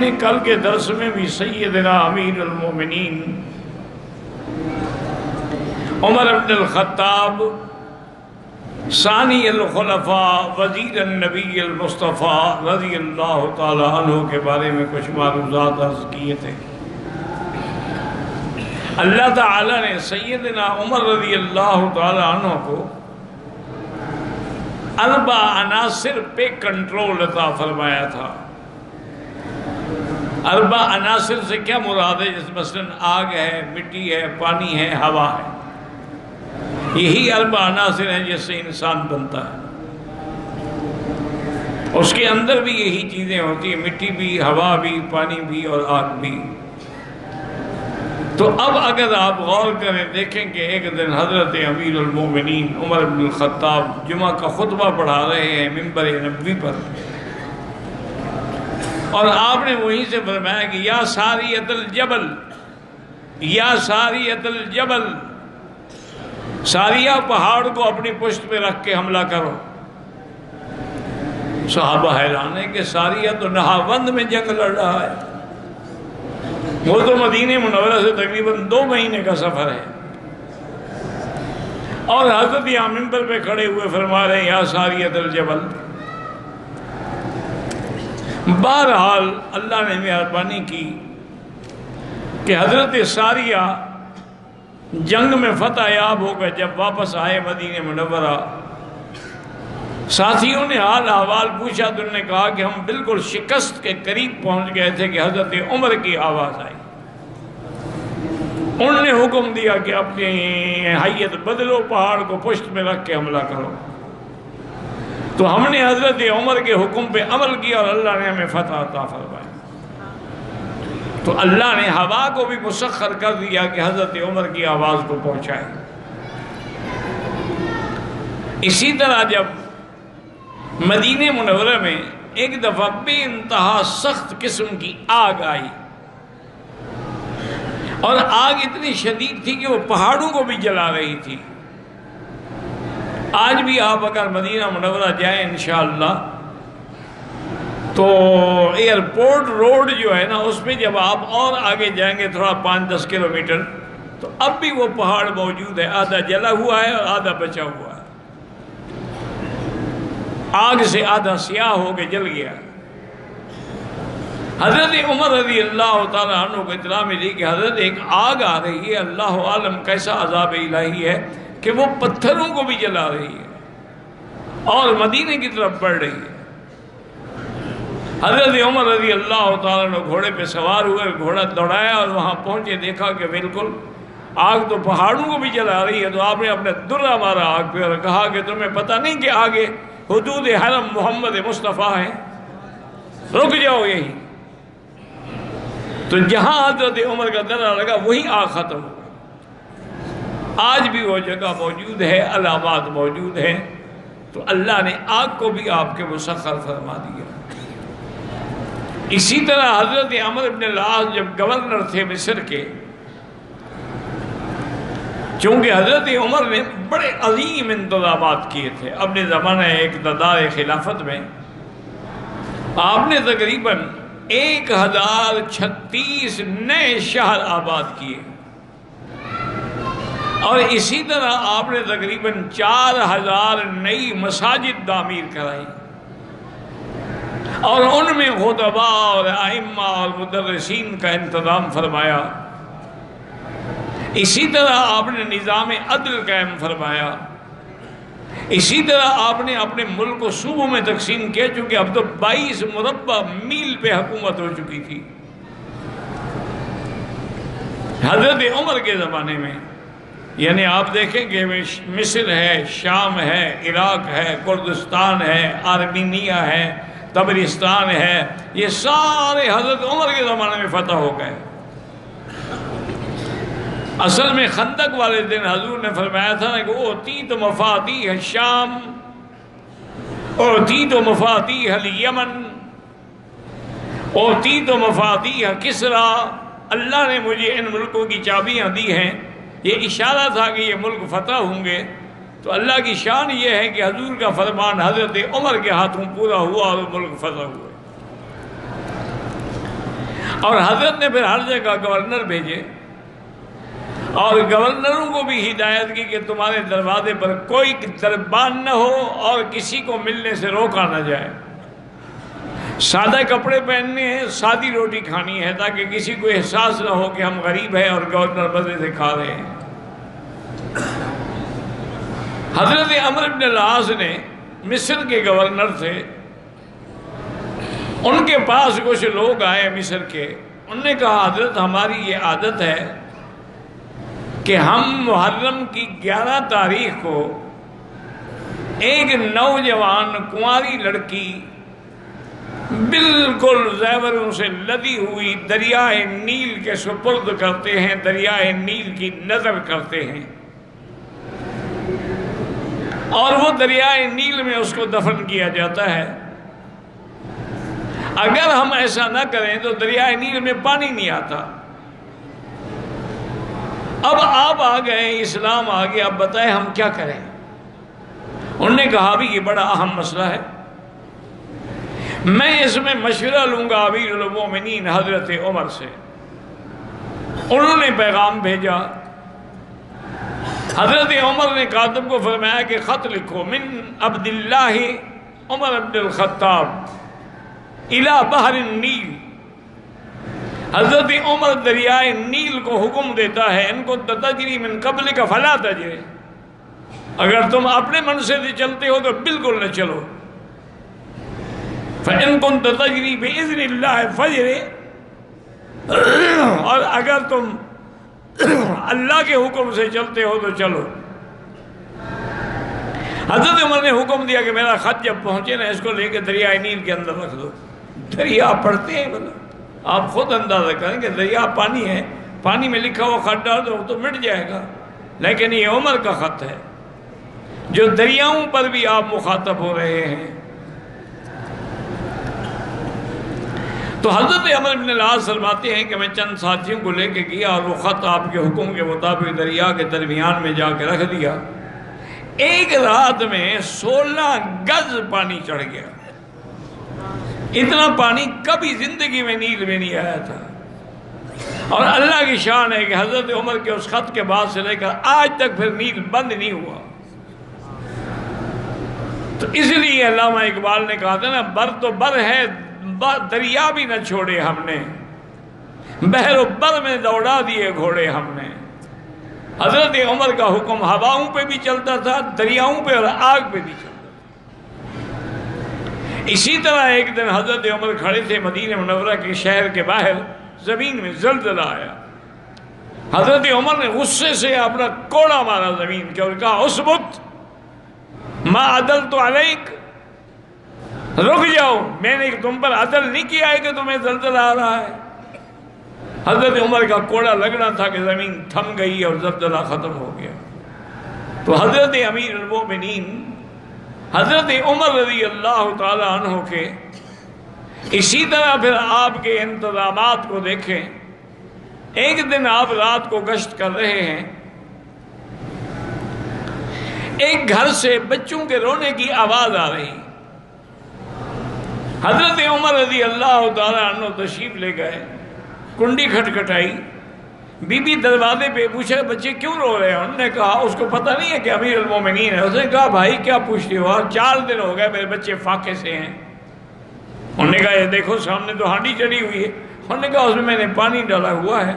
نے کل کے درس میں بھی سیدنا امیر المومنین عمر بن الخطاب ثانی الخلفاء وزیر النبی المصطفیٰ رضی اللہ تعالی عنہ کے بارے میں کچھ معلومات عرض کیے تھے۔ اللہ تعالی نے سیدنا عمر رضی اللہ تعالی عنہ کو 4 عناصر پہ کنٹرول عطا فرمایا تھا۔ 4 عناصر سے کیا مراد ہے؟ جس مثلا آگ ہے، مٹی ہے، پانی ہے، ہوا ہے۔ یہی 4 عناصر ہیں جس سے انسان بنتا ہے۔ اس کے اندر بھی یہی چیزیں ہوتی ہیں، مٹی بھی، ہوا بھی، پانی بھی اور آگ بھی۔ تو اب اگر آپ غور کریں دیکھیں کہ ایک دن حضرت امیر المومنین عمر بن الخطاب جمعہ کا خطبہ پڑھا رہے ہیں منبر نبوی پر، اور آپ نے وہیں سے فرمایا کہ یا ساریۃ الجبل، یا ساریۃ الجبل، ساریہ پہاڑ کو اپنی پشت پہ رکھ کے حملہ کرو۔ صحابہ حیران ہے کہ ساریہ تو نہاوند میں جنگ لڑ رہا ہے، وہ تو مدینہ منورہ سے تقریباً 2 مہینے کا سفر ہے، اور حضرت یہاں منبر پہ کھڑے ہوئے فرما رہے ہیں یا ساریۃ الجبل۔ بہرحال اللہ نے مہربانی کی کہ حضرت ساریہ جنگ میں فتح یاب ہو گئے۔ جب واپس آئے مدینہ منورہ، ساتھیوں نے حال احوال پوچھا تو انہوں نے کہا کہ ہم بالکل شکست کے قریب پہنچ گئے تھے کہ حضرت عمر کی آواز آئی۔ انہوں نے حکم دیا کہ اپنی حیت بدلو، پہاڑ کو پشت میں رکھ کے حملہ کرو۔ تو ہم نے حضرت عمر کے حکم پہ عمل کیا اور اللہ نے ہمیں فتح عطا فرمایا۔ تو اللہ نے ہوا کو بھی مسخر کر دیا کہ حضرت عمر کی آواز کو پہنچائے۔ اسی طرح جب مدینہ منورہ میں ایک دفعہ بے انتہا سخت قسم کی آگ آئی، اور آگ اتنی شدید تھی کہ وہ پہاڑوں کو بھی جلا رہی تھی۔ آج بھی آپ اگر مدینہ منورہ جائیں انشاءاللہ تو ایئرپورٹ روڈ جو ہے نا، اس پہ جب آپ اور آگے جائیں گے تھوڑا 5-10 کلومیٹر، تو اب بھی وہ پہاڑ موجود ہے، آدھا جلا ہوا ہے اور آدھا بچا ہوا ہے۔ آگ سے آدھا سیاہ ہو کے جل گیا۔ حضرت عمر رضی اللہ تعالیٰ عنہ کو اطلاع ملی کہ حضرت ایک آگ آ رہی ہے، اللہ عالم کیسا عذاب الہی ہے کہ وہ پتھروں کو بھی جلا رہی ہے اور مدینے کی طرف بڑھ رہی ہے۔ حضرت عمر رضی اللہ تعالیٰ عنہ گھوڑے پہ سوار ہوئے، گھوڑا دوڑایا اور وہاں پہنچے، دیکھا کہ بالکل آگ تو پہاڑوں کو بھی جلا رہی ہے۔ تو آپ نے اپنے درہ مارا آگ پہ اور کہا کہ تمہیں پتہ نہیں کہ آگے حدود حرم محمد مصطفیٰ ہیں، رک جاؤ یہیں۔ تو جہاں حضرت عمر کا درہ لگا وہیں آگ ختم ہو گئی۔ آج بھی وہ جگہ موجود ہے، علامات موجود ہیں۔ تو اللہ نے آگ کو بھی آپ کے مسخر فرما دیا۔ اسی طرح حضرت عمرو بن العاص جب گورنر تھے مصر کے، چونکہ حضرت عمر نے بڑے عظیم انتظامات کیے تھے اپنے زمانہ اقتدار خلافت میں، آپ نے تقریباً 1036 نئے شہر آباد کیے، اور اسی طرح آپ نے تقریباً 4000 نئی مساجد تعمیر کرائی، اور ان میں خطباء اور ائمہ اور مدرسین کا انتظام فرمایا۔ اسی طرح آپ نے نظام عدل قائم فرمایا۔ اسی طرح آپ نے اپنے ملک کو صوبوں میں تقسیم کیا، چونکہ اب تو 22 مربع میل پہ حکومت ہو چکی تھی۔ حضرت عمر کے زمانے میں یعنی آپ دیکھیں کہ مصر ہے، شام ہے، عراق ہے، کردستان ہے، آرمینیا ہے، تبرستان ہے، یہ سارے حضرت عمر کے زمانے میں فتح ہو گئے۔ اصل میں خندق والے دن حضور نے فرمایا تھا کہ اوتیت مفاتیح الشام، اوتیت مفاتیح الیمن، اوتیت مفاتیح کسرا، اللہ نے مجھے ان ملکوں کی چابیاں دی ہیں۔ یہ اشارہ تھا کہ یہ ملک فتح ہوں گے۔ تو اللہ کی شان یہ ہے کہ حضور کا فرمان حضرت عمر کے ہاتھوں پورا ہوا اور ملک فتح ہوئے۔ اور حضرت نے پھر ہر جگہ گورنر بھیجے اور گورنروں کو بھی ہدایت کی کہ تمہارے دروازے پر کوئی دربان نہ ہو اور کسی کو ملنے سے روکا نہ جائے، سادہ کپڑے پہننے ہیں، سادی روٹی کھانی ہے، تاکہ کسی کو احساس نہ ہو کہ ہم غریب ہیں اور گورنر مزے سے کھا رہے ہیں۔ حضرت عمرو بن العاص نے مصر کے گورنر تھے، ان کے پاس کچھ لوگ آئے مصر کے، انہوں نے کہا حضرت ہماری یہ عادت ہے کہ ہم محرم کی 11 تاریخ کو ایک نوجوان کنواری لڑکی بالکل زیوروں سے لدی ہوئی دریائے نیل کے سپرد کرتے ہیں، دریائے نیل کی نظر کرتے ہیں، اور وہ دریائے نیل میں اس کو دفن کیا جاتا ہے۔ اگر ہم ایسا نہ کریں تو دریائے نیل میں پانی نہیں آتا۔ اب آپ آ گئے، اسلام آ گیا، اب بتائیں ہم کیا کریں؟ انہوں نے کہا بھی یہ بڑا اہم مسئلہ ہے، میں اس میں مشورہ لوں گا امیر المومنین حضرت عمر سے۔ انہوں نے پیغام بھیجا، حضرت عمر نے کاتب کو فرمایا کہ خط لکھو، من عبداللہ عمر بن الخطاب الى بحر النیل۔ حضرت عمر دریائے نیل کو حکم دیتا ہے، ان کو تجری من قبلک فلا تجری، اگر تم اپنے منصے سے چلتے ہو تو بالکل نہ چلو، فَإِن كُنْتَ تَجْرِي بِإِذْنِ اللَّهِ فَجْرِ، اور اگر تم اللہ کے حکم سے چلتے ہو تو چلو۔ حضرت عمر نے حکم دیا کہ میرا خط جب پہنچے نا اس کو لے کے دریائے نیل کے اندر رکھ دو۔ دریا پڑھتے ہیں مطلب آپ خود اندازہ کریں کہ دریا پانی ہے، پانی میں لکھا ہوا خط ڈال دو تو مٹ جائے گا، لیکن یہ عمر کا خط ہے جو دریاؤں پر بھی آپ مخاطب ہو رہے ہیں۔ تو حضرت عمر بن العاص فرماتے ہیں کہ میں چند ساتھیوں کو لے کے گیا اور وہ خط آپ کے حکم کے مطابق دریا کے درمیان میں جا کے رکھ دیا۔ ایک رات میں 16 گز پانی چڑھ گیا، اتنا پانی کبھی زندگی میں نیل میں نہیں آیا تھا۔ اور اللہ کی شان ہے کہ حضرت عمر کے اس خط کے بعد سے لے کر آج تک پھر نیل بند نہیں ہوا۔ تو اس لیے علامہ اقبال نے کہا تھا نا، بر تو بر ہے دریا بھی نہ چھوڑے ہم نے، بحر و بر میں دوڑا دیے گھوڑے ہم نے۔ حضرت عمر کا حکم ہواؤں پہ بھی چلتا تھا، دریاؤں پہ اور آگ پہ بھی چلتا تھا۔ اسی طرح ایک دن حضرت عمر کھڑے تھے مدینہ منورہ کے شہر کے باہر، زمین میں زلزلہ آیا۔ حضرت عمر نے غصے سے اپنا کوڑا مارا زمین کے اور کہا اسبت ما عدلت علیک، رک جاؤ، میں نے تم پر عدل نہیں کیا ہے کہ تمہیں زلزلہ آ رہا ہے۔ حضرت عمر کا کوڑا لگنا تھا کہ زمین تھم گئی اور زلزلہ ختم ہو گیا۔ تو حضرت امیر المومنین حضرت عمر رضی اللہ تعالی عنہ کے اسی طرح پھر آپ کے انتظامات کو دیکھیں۔ ایک دن آپ رات کو گشت کر رہے ہیں، ایک گھر سے بچوں کے رونے کی آواز آ رہی۔ حضرت عمر رضی اللہ تعالیٰ عنہ تشریف لے گئے، کنڈی کھٹکھٹائی، بی بی دروازے پہ پوچھا بچے کیوں رو رہے ہیں؟ انہوں نے کہا اس کو پتہ نہیں ہے کہ امیر المومنین ہے۔ اس نے کہا بھائی کیا پوچھتے ہو؟ 4 دن ہو گئے میرے بچے فاقے سے ہیں۔ انہوں نے کہا یہ دیکھو سامنے تو ہانڈی چڑھی ہوئی ہے۔ انہوں نے کہا اس میں نے پانی ڈالا ہوا ہے،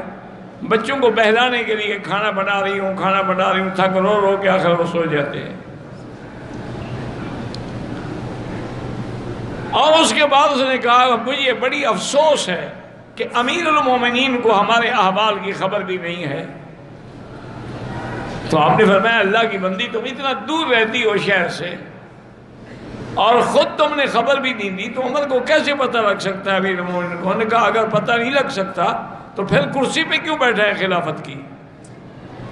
بچوں کو بہلانے کے لیے کھانا بنا رہی ہوں، تھک رو رو کے آخر وہ سو جاتے ہیں۔ اور اس کے بعد اس نے کہا مجھے بڑی افسوس ہے کہ امیر المومنین کو ہمارے احوال کی خبر بھی نہیں ہے۔ تو آپ نے فرمایا اللہ کی بندی تم اتنا دور رہتی ہو شہر سے اور خود تم نے خبر بھی نہیں دی، تو عمر کو کیسے پتہ لگ سکتا ہے امیر المومنین کو؟ انہوں نے کہا اگر پتہ نہیں لگ سکتا تو پھر کرسی پہ کیوں بیٹھا ہے خلافت کی؟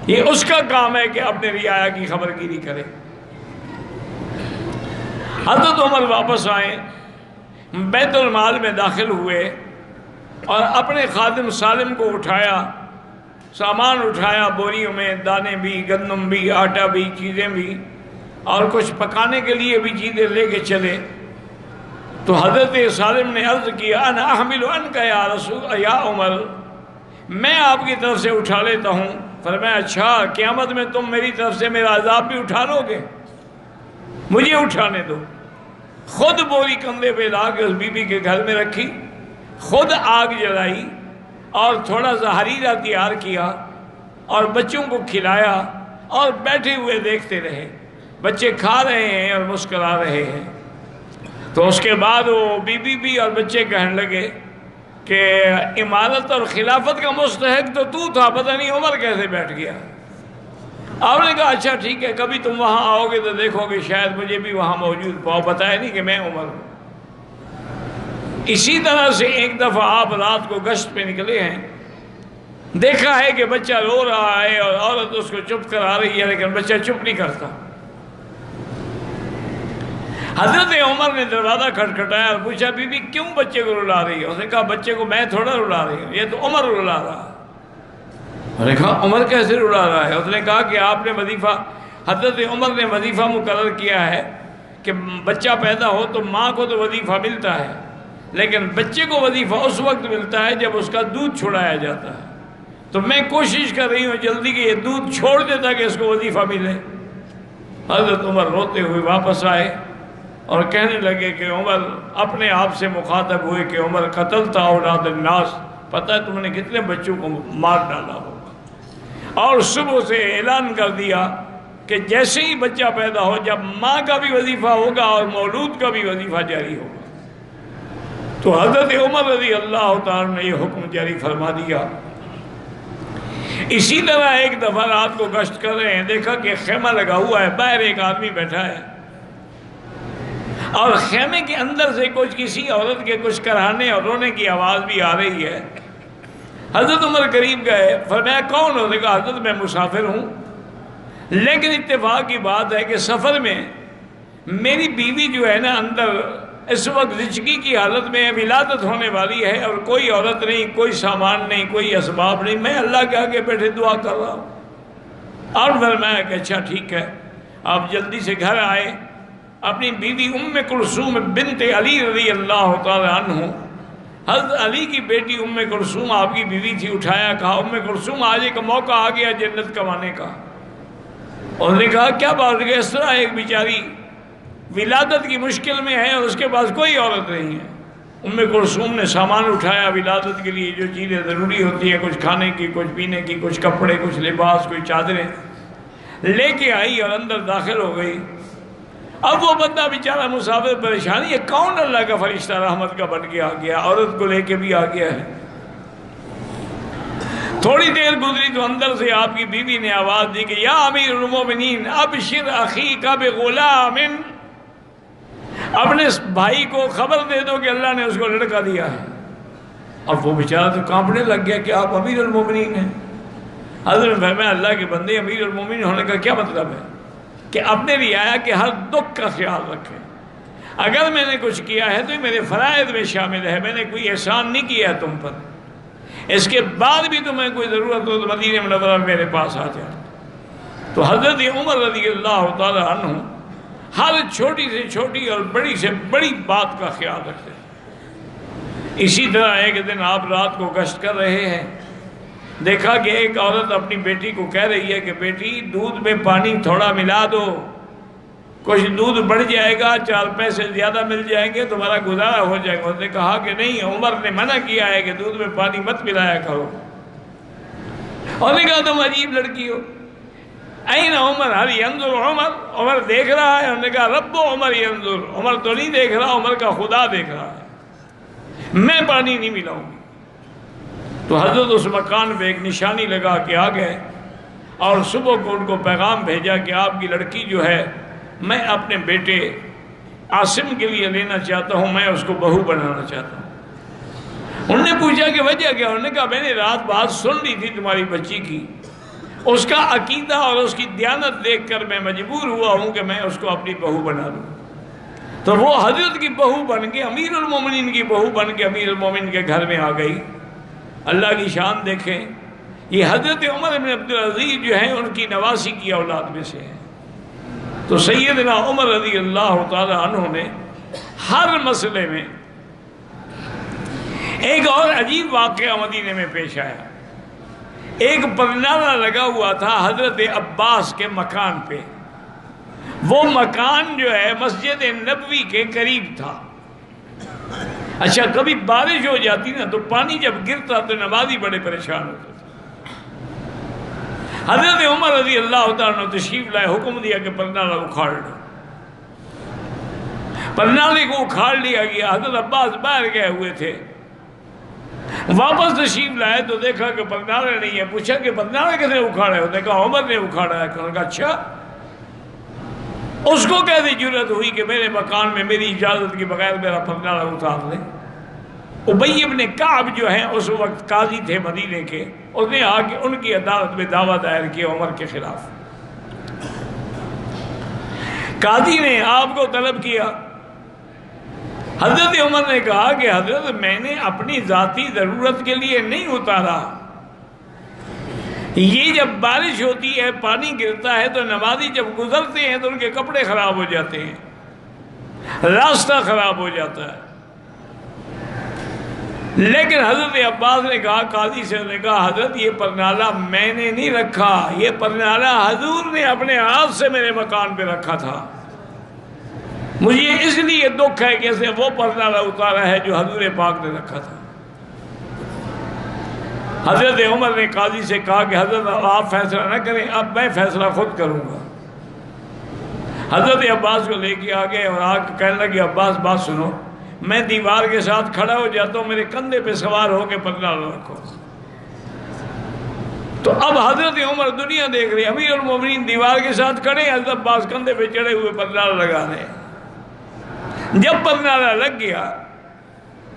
یہ اس کا کام ہے کہ اپنے رعایا کی خبر گیری کرے۔ حضرت عمر واپس آئے، بیت المال میں داخل ہوئے اور اپنے خادم سالم کو اٹھایا، سامان اٹھایا، بوریوں میں دانے بھی، گندم بھی، آٹا بھی، چیزیں بھی، اور کچھ پکانے کے لیے بھی چیزیں لے کے چلے۔ تو حضرت سالم نے عرض کیا انا احمل عنک یا رسول یا عمر، میں آپ کی طرف سے اٹھا لیتا ہوں۔ فرمایا اچھا، قیامت میں تم میری طرف سے میرا عذاب بھی اٹھا لو گے؟ مجھے اٹھانے دو۔ خود بوری کندھے پہ لا کے اس بی بی کے گھر میں رکھی، خود آگ جلائی اور تھوڑا سا حریرہ تیار کیا اور بچوں کو کھلایا اور بیٹھے ہوئے دیکھتے رہے۔ بچے کھا رہے ہیں اور مسکرا رہے ہیں۔ تو اس کے بعد وہ بی بی بھی اور بچے کہنے لگے کہ امارت اور خلافت کا مستحق تو تھا، پتہ نہیں عمر کیسے بیٹھ گیا۔ آپ نے کہا اچھا ٹھیک ہے، کبھی تم وہاں آؤ گے تو دیکھو گے شاید مجھے بھی وہاں موجود پاؤ، بتایا نہیں کہ میں عمر ہوں۔ اسی طرح سے ایک دفعہ آپ رات کو گشت پہ نکلے ہیں، دیکھا ہے کہ بچہ رو رہا ہے اور عورت اس کو چپ کرا رہی ہے، لیکن بچہ چپ نہیں کرتا۔ حضرت عمر نے دروازہ کھٹکھٹایا اور پوچھا بی بی کیوں بچے کو رلا رہی ہے؟ اس نے کہا بچے کو میں تھوڑا رلا رہی ہوں، یہ تو عمر رلا رہا۔ اس نے کہا عمر کیسے رلا رہا ہے؟ اس نے کہا کہ آپ نے وظیفہ، حضرت عمر نے وظیفہ مقرر کیا ہے کہ بچہ پیدا ہو تو ماں کو تو وظیفہ ملتا ہے، لیکن بچے کو وظیفہ اس وقت ملتا ہے جب اس کا دودھ چھڑایا جاتا ہے۔ تو میں کوشش کر رہی ہوں جلدی کہ یہ دودھ چھوڑ دے تاکہ اس کو وظیفہ ملے۔ حضرت عمر روتے ہوئے واپس آئے اور کہنے لگے کہ عمر اپنے آپ سے مخاطب ہوئے کہ عمر قتلت اولاد الناس، پتہ ہے تم نے کتنے بچوں کو مار ڈالا ہوگا۔ اور صبح سے اعلان کر دیا کہ جیسے ہی بچہ پیدا ہو، جب ماں کا بھی وظیفہ ہوگا اور مولود کا بھی وظیفہ جاری ہوگا۔ تو حضرت عمر رضی اللہ تعالیٰ نے یہ حکم جاری فرما دیا۔ اسی طرح ایک دفعہ رات کو گشت کر رہے ہیں، دیکھا کہ خیمہ لگا ہوا ہے، باہر ایک آدمی بیٹھا ہے اور خیمے کے اندر سے کسی عورت کے کچھ کرانے اور رونے کی آواز بھی آ رہی ہے۔ حضرت عمر قریب گئے، فرمایا کون ہو؟ نے کہا حضرت میں مسافر ہوں، لیکن اتفاق کی بات ہے کہ سفر میں میری بیوی جو ہے نا اندر اس وقت زچگی کی حالت میں ولادت ہونے والی ہے، اور کوئی عورت نہیں، کوئی سامان نہیں، کوئی اسباب نہیں، میں اللہ کے آگے بیٹھے دعا کر رہا ہوں۔ اور فرمایا کہ اچھا ٹھیک ہے۔ آپ جلدی سے گھر آئے، اپنی بیوی ام کلثوم بنت علی رضی اللہ تعالی عنہ، حضرت علی کی بیٹی ام کلثوم آپ کی بیوی تھی، اٹھایا، کہا ام کلثوم آج ایک موقع آ گیا جنت کمانے کا۔ انہوں نے کہا کیا بات ہے؟ اس طرح ایک بیچاری ولادت کی مشکل میں ہے اور اس کے پاس کوئی عورت نہیں ہے۔ ام کلثوم نے سامان اٹھایا ولادت کے لیے، جو چیزیں ضروری ہوتی ہیں، کچھ کھانے کی، کچھ پینے کی، کچھ کپڑے، کچھ لباس، کوئی چادریں لے کے آئی اور اندر داخل ہو گئی۔ اب وہ بندہ بیچارہ مسافر پریشانی، یہ کون اللہ کا فرشتہ رحمت کا بن کے آ گیا، عورت کو لے کے بھی آ گیا ہے۔ تھوڑی دیر گزری تو اندر سے آپ کی بیوی نے آواز دی کہ یا امیر المومنین ابشر اخیک بغلام، اپنے بھائی کو خبر دے دو کہ اللہ نے اس کو لڑکا دیا ہے۔ اب وہ بیچارہ تو کانپنے لگ گیا کہ آپ امیر المومنین ہیں۔ حضرت فرمایا اللہ کے بندے، امیر المومنین ہونے کا کیا مطلب ہے؟ کہ اپنے رعایا کے ہر دکھ کا خیال رکھیں۔ اگر میں نے کچھ کیا ہے تو یہ میرے فرائض میں شامل ہے، میں نے کوئی احسان نہیں کیا ہے تم پر، اس کے بعد بھی تمہیں کوئی ضرورت ہو تو مدینہ منورہ میں میرے پاس آ جائے۔ تو حضرت عمر رضی اللہ تعالی عنہ ہر چھوٹی سے چھوٹی اور بڑی سے بڑی بات کا خیال رکھتے ہیں۔ اسی طرح ایک دن آپ رات کو گشت کر رہے ہیں، دیکھا کہ ایک عورت اپنی بیٹی کو کہہ رہی ہے کہ بیٹی دودھ میں پانی تھوڑا ملا دو، کچھ دودھ بڑھ جائے گا، 4 پیسے زیادہ مل جائیں گے، تمہارا گزارا ہو جائے گا۔ اس نے کہا کہ نہیں، عمر نے منع کیا ہے کہ دودھ میں پانی مت ملایا کرو۔ اور نے کہا تم عجیب لڑکی ہو۔ این عمر هل ينظر عمر، عمر دیکھ رہا ہے؟ انہوں نے کہا رب عمر ينظر، عمر تو نہیں دیکھ رہا، عمر کا خدا دیکھ رہا ہے، میں پانی نہیں ملاؤں گی۔ تو حضرت اس مکان پہ ایک نشانی لگا کے آ گئے اور صبح کو ان کو پیغام بھیجا کہ آپ کی لڑکی جو ہے میں اپنے بیٹے عاصم کے لیے لینا چاہتا ہوں، میں اس کو بہو بنانا چاہتا ہوں۔ انہوں نے پوچھا کہ وجہ کیا؟ انہوں نے کہا میں نے رات بات سن لی تھی تمہاری بچی کی، اس کا عقیدہ اور اس کی دیانت دیکھ کر میں مجبور ہوا ہوں کہ میں اس کو اپنی بہو بنا لوں۔ تو وہ حضرت کی بہو بن کے، امیر المومنین کی بہو بن کے امیر المومنین کے گھر میں آ گئی۔ اللہ کی شان دیکھیں، یہ حضرت عمر بن عبدالعزیز جو ہیں ان کی نواسی کی اولاد میں سے ہیں۔ تو سیدنا عمر رضی اللہ تعالی عنہ نے ہر مسئلے میں۔ ایک اور عجیب واقعہ مدینے میں پیش آیا۔ ایک پرنالہ لگا ہوا تھا حضرت عباس کے مکان پہ۔ وہ مکان جو ہے مسجد نبوی کے قریب تھا۔ اچھا، کبھی بارش ہو جاتی نا تو پانی جب گرتا تو نمازی بڑے پریشان ہوتے تھے۔ حضرت عمر رضی اللہ تعالیٰ عنہ تشریف لائے، حکم دیا کہ پرنالہ اکھاڑ لو۔ پرنالے کو اکھاڑ لیا گیا۔ حضرت عباس باہر گئے ہوئے تھے، واپس تشریف لائے تو دیکھا کہ پرنالہ نہیں ہے۔ پوچھا کہ پرنالہ کس نے اکھاڑا ہے؟ انہوں نے کہا عمر نے اکھاڑا ہے۔ کہا اچھا، اس کو کیسے جرأت ہوئی کہ میرے مکان میں میری اجازت کے بغیر میرا پرنالہ اتار لے؟ ابی بن کعب جو ہیں اس وقت قاضی تھے مدینے کے، اس نے آ کے ان کی عدالت میں دعویٰ دائر کیا عمر کے خلاف۔ قاضی نے آپ کو طلب کیا۔ حضرت عمر نے کہا کہ حضرت میں نے اپنی ذاتی ضرورت کے لیے نہیں اتارا، یہ جب بارش ہوتی ہے پانی گرتا ہے تو نمازی جب گزرتے ہیں تو ان کے کپڑے خراب ہو جاتے ہیں، راستہ خراب ہو جاتا ہے۔ لیکن حضرت عباس نے کہا، قاضی سے نے کہا حضرت یہ پرنالہ میں نے نہیں رکھا، یہ پرنالہ حضور نے اپنے ہاتھ سے میرے مکان پہ رکھا تھا، مجھے اس لیے دکھ ہے کہ اسے وہ پرنالہ اتارا ہے جو حضور پاک نے رکھا تھا۔ حضرت عمر نے قاضی سے کہا کہ حضرت آپ فیصلہ نہ کریں، اب میں فیصلہ خود کروں گا۔ حضرت عباس کو لے کے آگے اور آ کے کہنے لگے عباس بات سنو، میں دیوار کے ساتھ کھڑا ہو جاتا ہوں، میرے کندھے پہ سوار ہو کے پرنالہ رکھو۔ تو اب حضرت عمر دنیا دیکھ رہے، امیر المومنین دیوار کے ساتھ کھڑے، حضرت عباس کندھے پہ چڑھے ہوئے پرنالہ لگا رہے۔ جب پرنالہ لگ گیا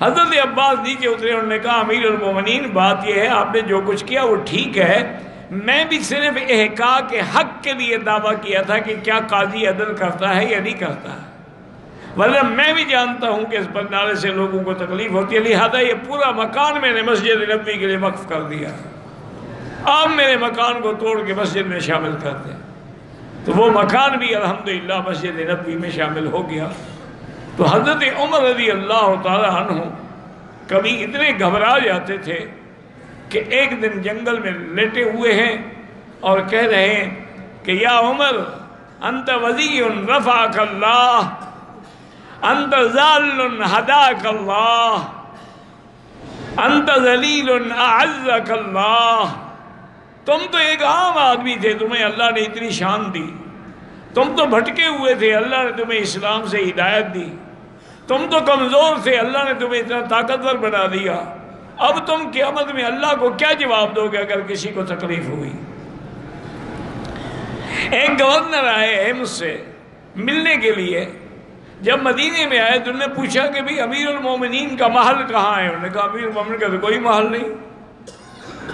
حضرت عباس نیچے اترے، انہوں نے کہا امیر المومنین بات یہ ہے آپ نے جو کچھ کیا وہ ٹھیک ہے، میں بھی صرف احقاق کے حق کے لیے دعویٰ کیا تھا کہ کیا قاضی عدل کرتا ہے یا نہیں کرتا ہے، ورنہ میں بھی جانتا ہوں کہ اس پرنالے سے لوگوں کو تکلیف ہوتی ہے، لہذا یہ پورا مکان میں نے مسجد نبوی کے لیے وقف کر دیا، آپ میرے مکان کو توڑ کے مسجد میں شامل کر دیں۔ تو وہ مکان بھی الحمدللہ مسجد نبوی میں شامل ہو گیا۔ تو حضرت عمر رضی اللہ تعالی عنہ کبھی اتنے گھبرا جاتے تھے کہ ایک دن جنگل میں لیٹے ہوئے ہیں اور کہہ رہے ہیں کہ یا عمر انت وزی رفعک اللہ، انت ذال ہداک اللہ، انت ذلیل اعزک اللہ۔ تم تو ایک عام آدمی تھے، تمہیں اللہ نے اتنی شان دی، تم تو بھٹکے ہوئے تھے، اللہ نے تمہیں اسلام سے ہدایت دی، تم تو کمزور تھے، اللہ نے تمہیں اتنا طاقتور بنا دیا، اب تم قیامت میں اللہ کو کیا جواب دو گے اگر کسی کو تکلیف ہوئی؟ ایک گورنر آئے مجھ سے ملنے کے لیے، جب مدینے میں آئے تو انہوں نے پوچھا کہ بھی امیر المومنین کا محل کہاں ہے؟ انہوں نے کہا امیر المومنین کا تو کوئی محل نہیں،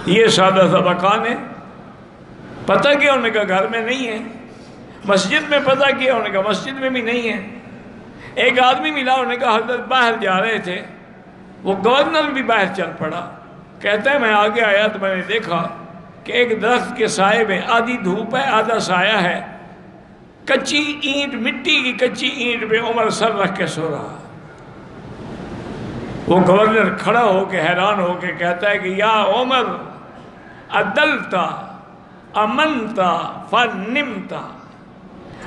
یہ سادہ سا مکان ہے۔ پتہ کیا؟ انہوں نے کہا گھر میں نہیں ہے۔ مسجد میں پتہ کیا؟ انہوں نے کہا مسجد میں بھی نہیں ہے۔ ایک آدمی ملا، انہوں نے کہا حضرت باہر جا رہے تھے، وہ گورنر بھی باہر چل پڑا، کہتا ہے میں آگے آیا تو میں نے دیکھا کہ ایک درخت کے سائے میں آدھی دھوپ ہے آدھا سایہ ہے، کچی اینٹ، مٹی کی کچی اینٹ پہ عمر سر رکھ کے سو رہا۔ وہ گورنر کھڑا ہو کے حیران ہو کے کہتا ہے کہ یا عمر عدلتا امنتا فنمتا،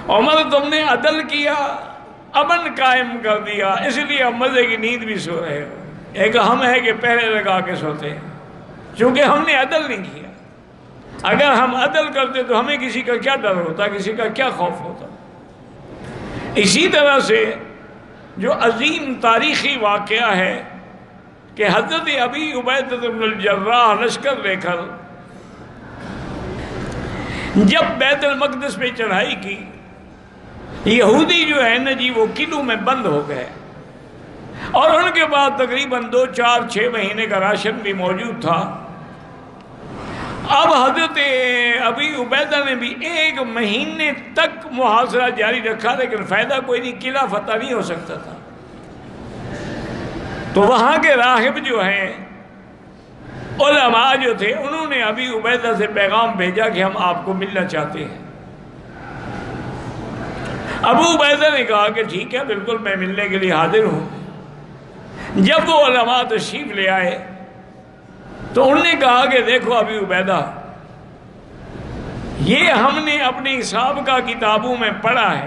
عمر تم نے عدل کیا، امن قائم کر دیا، اس لیے ہم مزے کی نیند بھی سو رہے ہو۔ ایک ہم ہے کہ پہرے لگا کے سوتے ہیں، چونکہ ہم نے عدل نہیں کیا۔ اگر ہم عدل کرتے تو ہمیں کسی کا کیا ڈر ہوتا، کسی کا کیا خوف ہوتا۔ اسی طرح سے جو عظیم تاریخی واقعہ ہے کہ حضرت ابی عبیدہ بن الجراح لشکر لے کر جب بیت المقدس پہ چڑھائی کی، یہودی جو ہے نا جی وہ قلعوں میں بند ہو گئے، اور ان کے بعد تقریباً 2 4 6 مہینے کا راشن بھی موجود تھا۔ اب حضرت ابی عبیدہ نے بھی 1 مہینے تک محاصرہ جاری رکھا، لیکن فائدہ کوئی نہیں، قلعہ فتح نہیں ہو سکتا تھا۔ تو وہاں کے راہب جو ہیں، علماء جو تھے، انہوں نے ابی عبیدہ سے پیغام بھیجا کہ ہم آپ کو ملنا چاہتے ہیں۔ ابو عبیدہ نے کہا کہ ٹھیک ہے بالکل میں ملنے کے لیے حاضر ہوں۔ جب وہ علماء تشریف لے آئے تو انہوں نے کہا کہ دیکھو ابو عبیدہ، یہ ہم نے اپنی سابقہ کتابوں میں پڑھا ہے،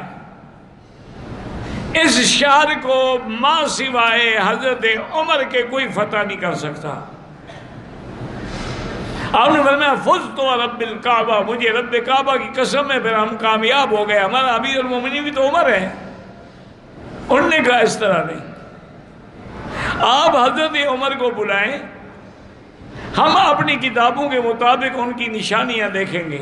اس شہر کو ماں سوائے حضرت عمر کے کوئی فتح نہیں کر سکتا۔ آپ نے فرمایا فزت رب الکعبہ، مجھے رب کعبہ کی قسم ہے پھر ہم کامیاب ہو گئے، ہمارا امیر المومنین بھی تو عمر ہے۔ انہوں نے کہا اس طرح نہیں، آپ حضرت عمر کو بلائیں، ہم اپنی کتابوں کے مطابق ان کی نشانیاں دیکھیں گے،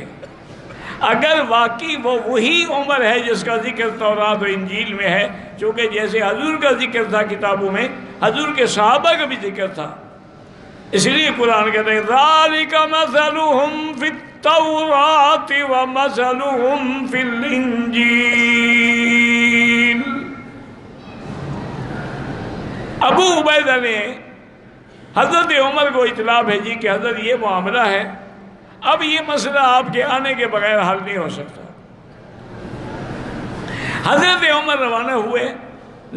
اگر واقعی وہ وہی عمر ہے جس کا ذکر تورات و انجیل میں ہے، چونکہ جیسے حضور کا ذکر تھا کتابوں میں، حضور کے صحابہ کا بھی ذکر تھا، اس لیے قرآن کہتا ہے ذَلِكَ مَثَلُهُمْ فِي التَّوْرَاةِ وَمَثَلُهُمْ فِي الْإِنجِيلِ۔ ابو عبیدہ نے حضرت عمر کو اطلاع بھیجی کہ حضرت یہ معاملہ ہے، اب یہ مسئلہ آپ کے آنے کے بغیر حل نہیں ہو سکتا۔ حضرت عمر روانہ ہوئے،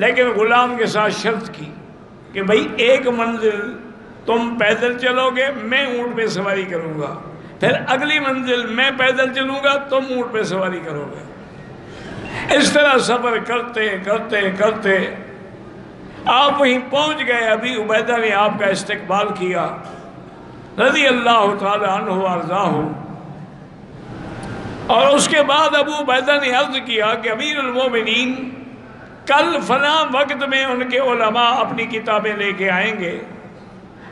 لیکن غلام کے ساتھ شرط کی کہ بھئی ایک منزل تم پیدل چلو گے، میں اونٹ پہ سواری کروں گا، پھر اگلی منزل میں پیدل چلوں گا، تم اونٹ پہ سواری کرو گے۔ اس طرح سفر کرتے کرتے کرتے آپ وہیں پہنچ گئے۔ ابی عبیدہ نے آپ کا استقبال کیا رضی اللہ تعالی عنہ وارضاہ، اور اس کے بعد ابو عبیدہ نے عرض کیا کہ امیر المومنین کل فلاں وقت میں ان کے علماء اپنی کتابیں لے کے آئیں گے،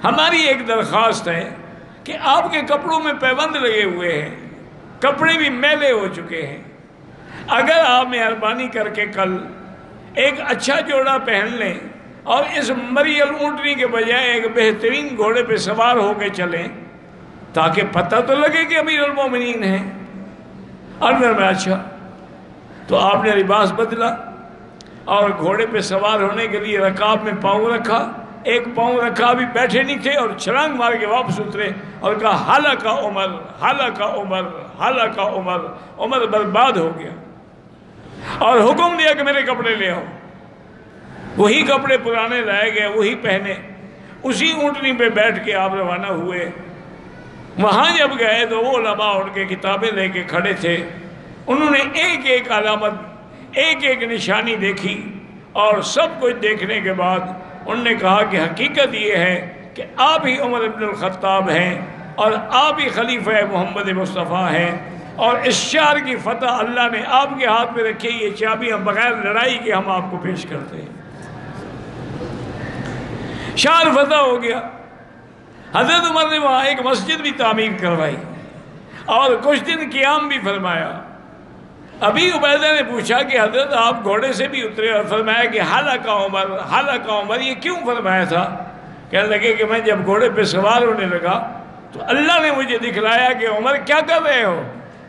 ہماری ایک درخواست ہے کہ آپ کے کپڑوں میں پیبند لگے ہوئے ہیں، کپڑے بھی میلے ہو چکے ہیں، اگر آپ مہربانی کر کے کل ایک اچھا جوڑا پہن لیں اور اس مریل اونٹنی کے بجائے ایک بہترین گھوڑے پہ سوار ہو کے چلیں تاکہ پتہ تو لگے کہ امیر المومنین ہیں۔ اور میں اچھا، تو آپ نے لباس بدلا اور گھوڑے پہ سوار ہونے کے لیے رکاب میں پاؤں رکھا، ایک پاؤں رکھا بھی بیٹھے نہیں تھے، اور چھلانگ مار کے واپس اترے اور کہا ہلاک عمر، ہلاک عمر، ہلاک عمر، عمر برباد ہو گیا، اور حکم دیا کہ میرے کپڑے لے آؤ۔ وہی کپڑے پرانے لائے گئے، وہی پہنے، اسی اونٹنی پہ بیٹھ کے آپ روانہ ہوئے۔ وہاں جب گئے تو وہ علماء ان کے کتابیں لے کے کھڑے تھے، انہوں نے ایک ایک علامت، ایک ایک نشانی دیکھی، اور سب کچھ دیکھنے کے بعد انہوں نے کہا کہ حقیقت یہ ہے کہ آپ ہی عمر بن الخطاب ہیں اور آپ ہی خلیفہ محمد مصطفیٰ ہیں، اور اس شہر کی فتح اللہ نے آپ کے ہاتھ میں رکھی، یہ چابی ہم بغیر لڑائی کے ہم آپ کو پیش کرتے ہیں۔ شہر فتح ہو گیا۔ حضرت عمر نے وہاں ایک مسجد بھی تعمیر کروائی اور کچھ دن قیام بھی فرمایا۔ ابی عبیدہ نے پوچھا کہ حضرت آپ گھوڑے سے بھی اترے، اور فرمایا کہ ہلاک عمر، ہلاک عمر، یہ کیوں فرمایا تھا؟ کہنے لگے کہ میں جب گھوڑے پہ سوار ہونے لگا تو اللہ نے مجھے دکھلایا کہ عمر کیا کر رہے ہو،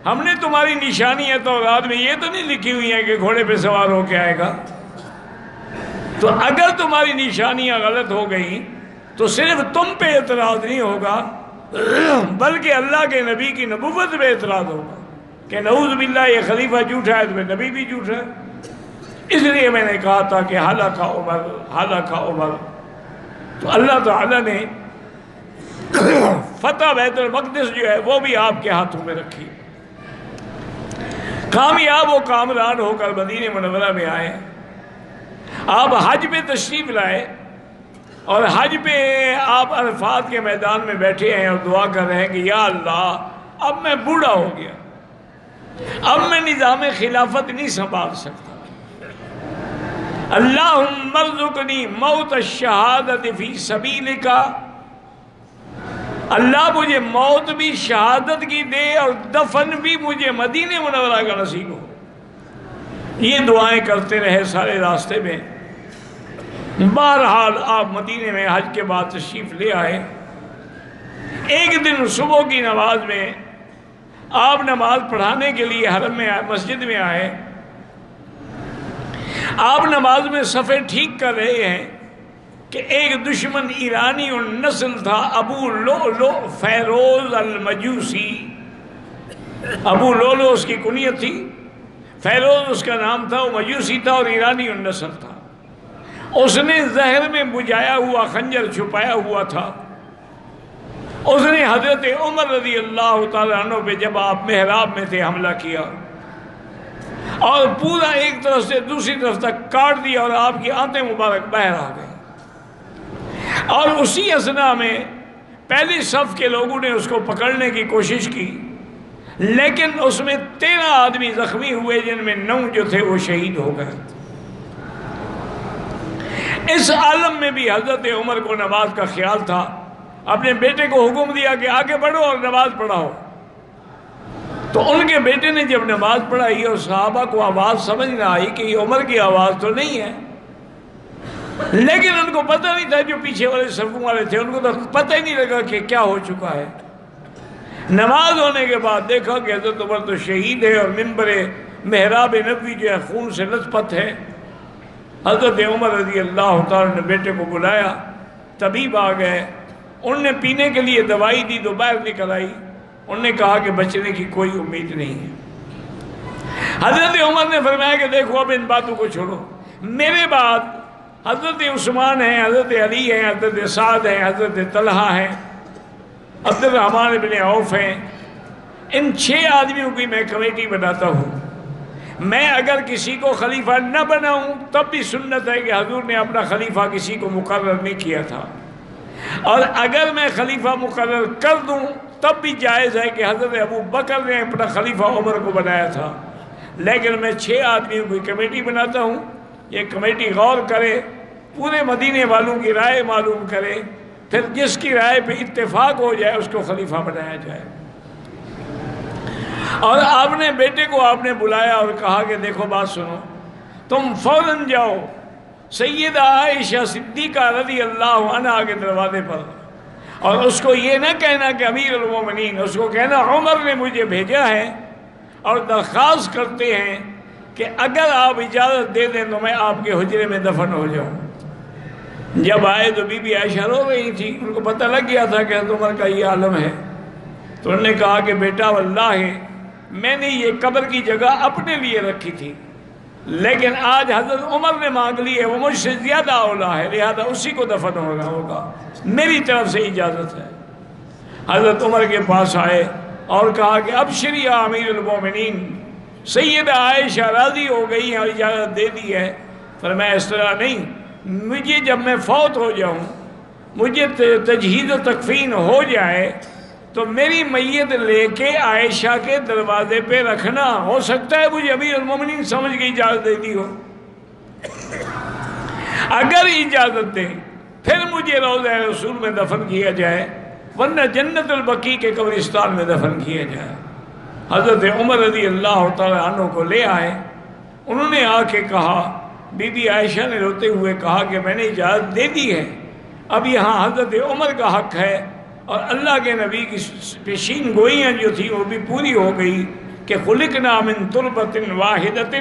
ہم نے تمہاری نشانی ہے تورات میں یہ تو نہیں لکھی ہوئی ہے کہ گھوڑے پہ سوار ہو کے آئے گا، تو اگر تمہاری نشانیاں غلط ہو گئیں تو صرف تم پہ اعتراض نہیں ہوگا بلکہ اللہ کے نبی کی نبوت پہ اعتراض ہوگا کہ نعوذ باللہ یہ خلیفہ جھوٹا ہے تو پھر نبی بھی جھوٹا ہے۔ اس لیے میں نے کہا تھا کہ ہلاک عمر، ہلاک عمر۔ تو اللہ تعالیٰ نے فتح بیت المقدس جو ہے وہ بھی آپ کے ہاتھوں میں رکھی، کامیاب و کامران ہو کر مدینہ منورہ میں آئے۔ آپ حج پہ تشریف لائے، اور حج پہ آپ عرفات کے میدان میں بیٹھے ہیں اور دعا کر رہے ہیں کہ یا اللہ اب میں بوڑھا ہو گیا، اب میں نظام خلافت نہیں سنبھال سکتا، اللہم ارزقنی موت الشہادت فی سبیلک، اللہ مجھے موت بھی شہادت کی دے اور دفن بھی مجھے مدینہ منورہ کا نصیب ہو۔ یہ دعائیں کرتے رہے سارے راستے میں۔ بہرحال آپ مدینے میں حج کے بعد تشریف لے آئے۔ ایک دن صبح کی نماز میں آپ نماز پڑھانے کے لیے حرم میں مسجد میں آئے، آپ نماز میں صفیں ٹھیک کر رہے ہیں کہ ایک دشمن ایرانی النسل تھا، ابو لؤلؤ فیروز المجوسی، ابو لؤلؤ اس کی کنیت تھی، فیروز اس کا نام تھا، وہ مجوسی تھا اور ایرانی النسل تھا۔ اس نے زہر میں بجھایا ہوا خنجر چھپایا ہوا تھا۔ اس نے حضرت عمر رضی اللہ تعالیٰ عنہ پہ جب آپ محراب میں تھے حملہ کیا اور پورا ایک طرف سے دوسری طرف تک کاٹ دیا اور آپ کی آنتیں مبارک باہر آ گئی، اور اسی اثنا میں پہلی صف کے لوگوں نے اس کو پکڑنے کی کوشش کی، لیکن اس میں 13 آدمی زخمی ہوئے، جن میں 9 جو تھے وہ شہید ہو گئے۔ اس عالم میں بھی حضرت عمر کو نماز کا خیال تھا، اپنے بیٹے کو حکم دیا کہ آگے بڑھو اور نماز پڑھاؤ۔ تو ان کے بیٹے نے جب نماز پڑھائی اور صحابہ کو آواز سمجھ نہ آئی کہ یہ عمر کی آواز تو نہیں ہے، لیکن ان کو پتہ نہیں تھا، جو پیچھے والے صفوں والے تھے ان کو تو پتہ ہی نہیں لگا کہ کیا ہو چکا ہے۔ نماز ہونے کے بعد دیکھا کہ حضرت عمر تو شہید ہے اور منبر محراب نبوی جو ہے خون سے لت پت ہے۔ حضرت عمر رضی اللہ تعالیٰ نے بیٹے کو بلایا، طبیب آ گئے، ان نے پینے کے لیے دوائی دی تو باہر نکل آئی، انہوں نے کہا کہ بچنے کی کوئی امید نہیں ہے۔ حضرت عمر نے فرمایا کہ دیکھو اب ان باتوں کو چھوڑو، میرے بعد حضرت عثمان ہیں، حضرت علی ہیں، حضرت سعد ہیں، حضرت طلحہ ہیں، عبد الرحمن بن عوف ہیں، ان 6 آدمیوں کی میں کمیٹی بناتا ہوں۔ میں اگر کسی کو خلیفہ نہ بناؤں تب بھی سنت ہے کہ حضور نے اپنا خلیفہ کسی کو مقرر نہیں کیا تھا، اور اگر میں خلیفہ مقرر کر دوں تب بھی جائز ہے کہ حضرت ابو بکر نے اپنا خلیفہ عمر کو بنایا تھا، لیکن میں 6 آدمیوں کی کمیٹی بناتا ہوں۔ یہ کمیٹی غور کرے، پورے مدینے والوں کی رائے معلوم کرے، پھر جس کی رائے پہ اتفاق ہو جائے اس کو خلیفہ بنایا جائے۔ اور آپ نے بیٹے کو آپ نے بلایا اور کہا کہ دیکھو بات سنو، تم فوراً جاؤ سیدہ عائشہ صدیقہ رضی اللہ عنہا کے دروازے پر، اور اس کو یہ نہ کہنا کہ امیر المومنین، اس کو کہنا عمر نے مجھے بھیجا ہے اور درخواست کرتے ہیں کہ اگر آپ اجازت دے دیں تو میں آپ کے حجرے میں دفن ہو جاؤں۔ جب آئے تو بی بی عائشہ رو رہی تھی، ان کو پتہ لگ گیا تھا کہ حضرت عمر کا یہ عالم ہے، تو انہوں نے کہا کہ بیٹا واللہ میں نے یہ قبر کی جگہ اپنے لیے رکھی تھی، لیکن آج حضرت عمر نے مانگ لی ہے، وہ مجھ سے زیادہ اولا ہے، لہذا اسی کو دفن ہوگا، میری طرف سے اجازت ہے۔ حضرت عمر کے پاس آئے اور کہا کہ ابشری یا امیر المومنین، سیدہ عائشہ راضی ہو گئی ہیں اور اجازت دے دی ہے۔ فرمایا اس طرح نہیں، مجھے جب میں فوت ہو جاؤں، مجھے تجہیز و تکفین ہو جائے تو میری میت لے کے عائشہ کے دروازے پہ رکھنا، ہو سکتا ہے مجھے امیر المومنین سمجھ کے اجازت دے دی ہو، اگر اجازت دیں پھر مجھے روضہ رسول میں دفن کیا جائے، ورنہ جنت البقیع کے قبرستان میں دفن کیا جائے۔ حضرت عمر رضی اللہ تعالیٰ عنہ کو لے آئے، انہوں نے آ کے کہا، بی بی عائشہ نے روتے ہوئے کہا کہ میں نے اجازت دے دی ہے، اب یہاں حضرت عمر کا حق ہے، اور اللہ کے نبی کی پیشین گوئیاں جو تھی وہ بھی پوری ہو گئی کہ خلقنا من تربۃ واحدۃ،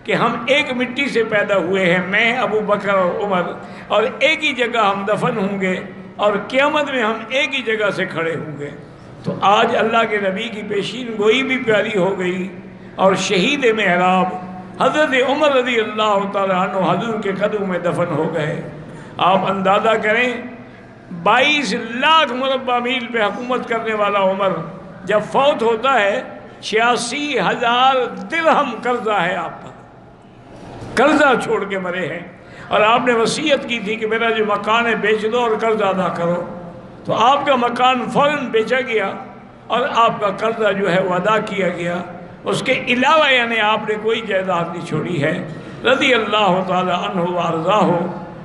کہ ہم ایک مٹی سے پیدا ہوئے ہیں، میں ابو بکر اور عمر، اور ایک ہی جگہ ہم دفن ہوں گے اور قیامت میں ہم ایک ہی جگہ سے کھڑے ہوں گے۔ تو آج اللہ کے نبی کی پیشین گوئی بھی پیاری ہو گئی، اور شہید محراب حضرت عمر رضی اللہ تعالیٰ عنہ حضور کے قدموں میں دفن ہو گئے۔ آپ اندازہ کریں 22 لاکھ مربع میل پہ حکومت کرنے والا عمر جب فوت ہوتا ہے 86,000 درہم قرضہ ہے آپ پر، قرضہ چھوڑ کے مرے ہیں، اور آپ نے وصیت کی تھی کہ میرا جو مکان ہے بیچ دو اور قرضہ ادا کرو، تو آپ کا مکان فوراً بیچا گیا اور آپ کا قرضہ جو ہے وہ ادا کیا گیا۔ اس کے علاوہ یعنی آپ نے کوئی جائیداد نہیں چھوڑی ہے، رضی اللہ تعالی عنہ وارضاہ۔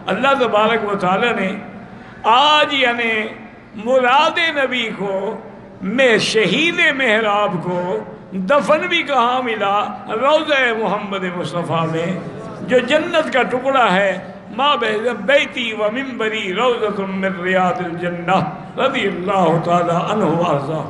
اللہ تبارک و تعالی نے آج یعنی مراد نبی کو میں شہید محراب کو دفن بھی کہاں ملا؟ روضہ محمد مصطفیٰ میں، جو جنت کا ٹکڑا ہے، ما بین بیتی و منبری روضۃ من ریاض الجنہ، رضی اللہ تعالی عنہ وارضاہ۔